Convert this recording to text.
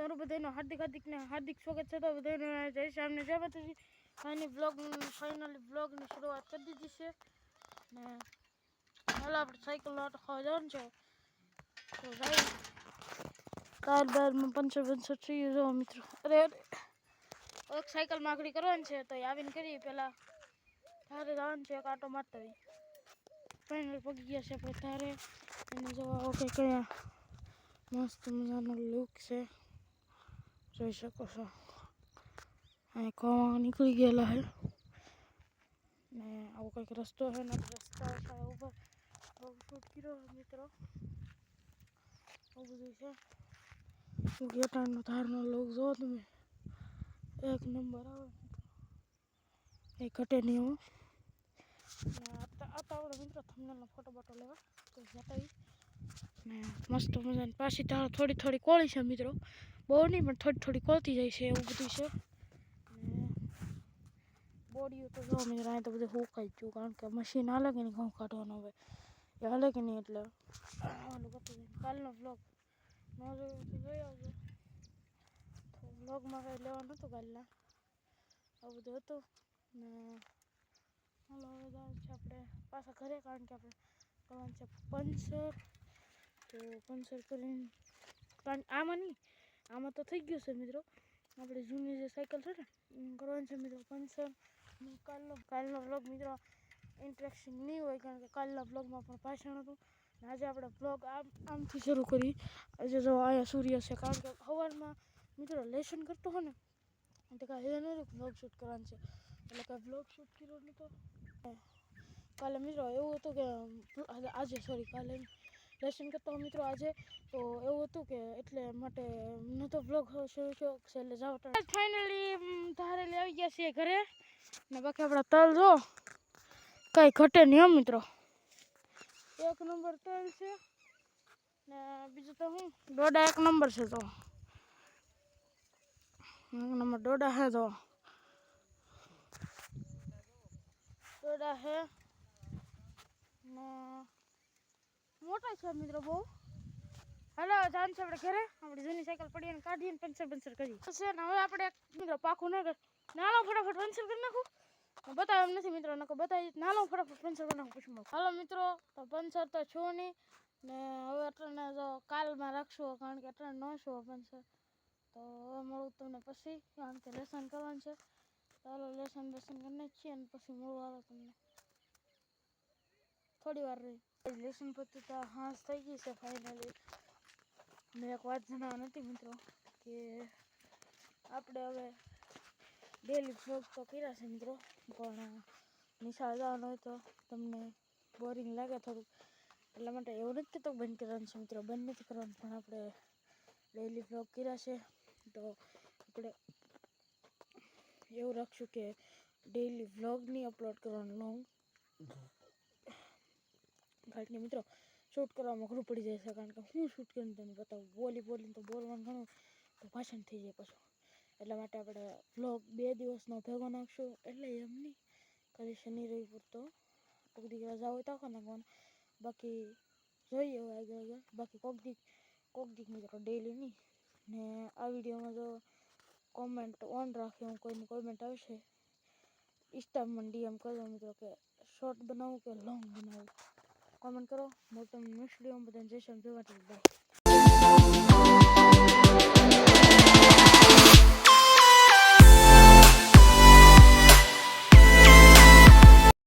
તમારું બધાનું હાર્દિક સ્વાગત છે. તો બધાને જય શ્યામને જય માતાજી. ફાઇનલી બ્લોગની શરૂઆત કરી દીધી છે ને હાલ આપણે સાયકલ આટો ખાવા જવાનું છે. તો જાય ટાયર બારમાં પંચર થઈ ગયું મિત્રો. અરે એક સાયકલ માગડી કરવાની છે તો આવીને કરીએ. પહેલાં તારે જવાનું છે, એક આટો મારતા હોય. ફાઇનલ પગી ગયા છે આપણે તારે. એને જોવા કે કયા મસ્ત મજાનો લુક છે, જોઈ શકો છો. અહીં કોવા નીકળી ગયેલા છે ને આવો કંઈક રસ્તો છે ને રસ્તા ઉપર શૂટ કર્યો મિત્રો. આવું બધું છે. ગેટાનો ધારનો લુક જો તમે, એક નંબર આવે, એ ઘટે નહીં હું. આપણે મિત્રો થંબનેલનો ફોટો બોટો લેવા તો જતા ને મસ્ત મજાની પાછી ધાર થોડી કોળી છે મિત્રો. બહુ નહીં પણ થોડી કોળતી જાય છે, એવું બધું છે. ને બોડીઓ તો જો મિત્રો અહીં તો બધું હુકાઈ ગયું, કારણ કે મશીન હાલે કે નહીં ઘઉં કાઢવાનું હવે એ હાલે કે નહીં, એટલે ઓલું કરતું જાય. કાલનો બ્લોગ ન જોયું તો જોઈ આવજો. તો બ્લોગમાં કંઈ લેવાનું હતું કાલના, આવું બધું હતું ને હાલો હવે જવાનું છે આપણે પાછા ઘરે, કારણ કે આપણે કરવાનું છે પંચર. તો પંચર કરીને આમાં નહીં, આમાં તો થઈ ગયું છે મિત્રો. આપણે જૂની જે સાયકલ છે ને કરવાનું છે મિત્રો પંચર. કાલનો બ્લોગ મિત્રો ઇન્ટરેસ્ટિંગ નહીં હોય, કારણ કે કાલના બ્લોગમાં પણ ભાષણ હતું. આજે આપણે બ્લોગ આમથી શરૂ કરી. આજે જો અહીંયા સૂર્ય છે, કારણ કે સવારમાં મિત્રો લેસન કરતો હોય ને તો કાંઈ એ નહીં બ્લોગ શૂટ કરવાનું છે, એટલે કાંઈ બ્લોગ શૂટ કર્યો નહોતો. કાલે મિત્રો એવું હતું કે કાલે લેસન કરતો હોય મિત્રો આજે, તો એવું હતું કે એટલે માટે નહોતો બ્લોગ શરૂ થયો. એટલે જાઓ ફાઇનલી ધારેલી આવી ગયા છીએ ઘરે ને. બાકી આપણા તલ જો કાંઈ ઘટે નહીં હો મિત્રો, એક નંબર તલ છે ને. બીજું તો હું ડોડા એક નંબર છે, તો એક નંબર ડોડા છે, તો ડોડા છે ને મોટા છે મિત્રો બહુ. હાલો જાન છે આપણે ઘરે. આપણે જૂની સાયકલ પડી અને કાઢીને પંચર કરી છે ને. હવે આપણે મિત્રો પાકું ના કર નાનો ફટાફટ પંચર કરી નાખું. બતાવે એમ નથી મિત્રો, નકો બતાવી નાનો ફટાફટ પંચર કરી નાખું પછી. હાલો મિત્રો તો પંચર તો છું નહીં ને હવે અટને જો કાલમાં રાખશું, કારણ કે અટને ન છું પંચર. તો હવે મળું તમને પછી, કારણ કે લેસન કરવાનું છે. ચાલો લેસન કરી નાખીએ અને પછી મળું. હાલો તમને થોડી વાર રહી. લેસન પછી તો હાંસ થઈ ગઈ છે ફાઇનલી. મેં એક વાત જણાવવા નથી મિત્રો, કે આપણે હવે ડેલી બ્લોગ તો કર્યા છે મિત્રો, પણ નિશાળ જવાનું હોય તો તમને બોરિંગ લાગે થોડુંક, એટલા માટે એવું નથી કહેતો બંધ કરવાનું છે મિત્રો, બંધ નથી કરવાનું, પણ આપણે ડેલી બ્લોગ કર્યા છે તો આપણે એવું રાખશું કે ડેલી બ્લોગ નહીં અપલોડ કરવાનું લોંગ, કારણ કે મિત્રો શૂટ કરવામાં ઘણું પડી જાય છે. કારણ કે હું શૂટ કરીને તમને બતાવું, બોલીને તો બોલવાનું ઘણું તો ભાષણ થઈ જાય પાછું. એટલા માટે આપણે બ્લોગ 2 દિવસનો ભેગો નાખશું, એટલે એમ નહીં ખાલી શનિ રવિ પૂરતો. કોઈક દી રજા હોય તો આખો નાખવાનો, બાકી જોઈએ હવે આગળ. બાકી કોક દીક મિત્રો ડેલી નહીં. ને આ વિડીયોમાં જો કોમેન્ટ ઓન રાખી, હું કોઈની કોમેન્ટ આવશે ઇન્સ્ટામાં ડીએમ કરજો મિત્રો કે શોર્ટ બનાવું કે લોંગ બનાવું, કોમેન્ટ કરો. મોટું નેક્સ્ટ વિડીયોમાં બધાને જય શ્યામ જય માતાજી. બાય.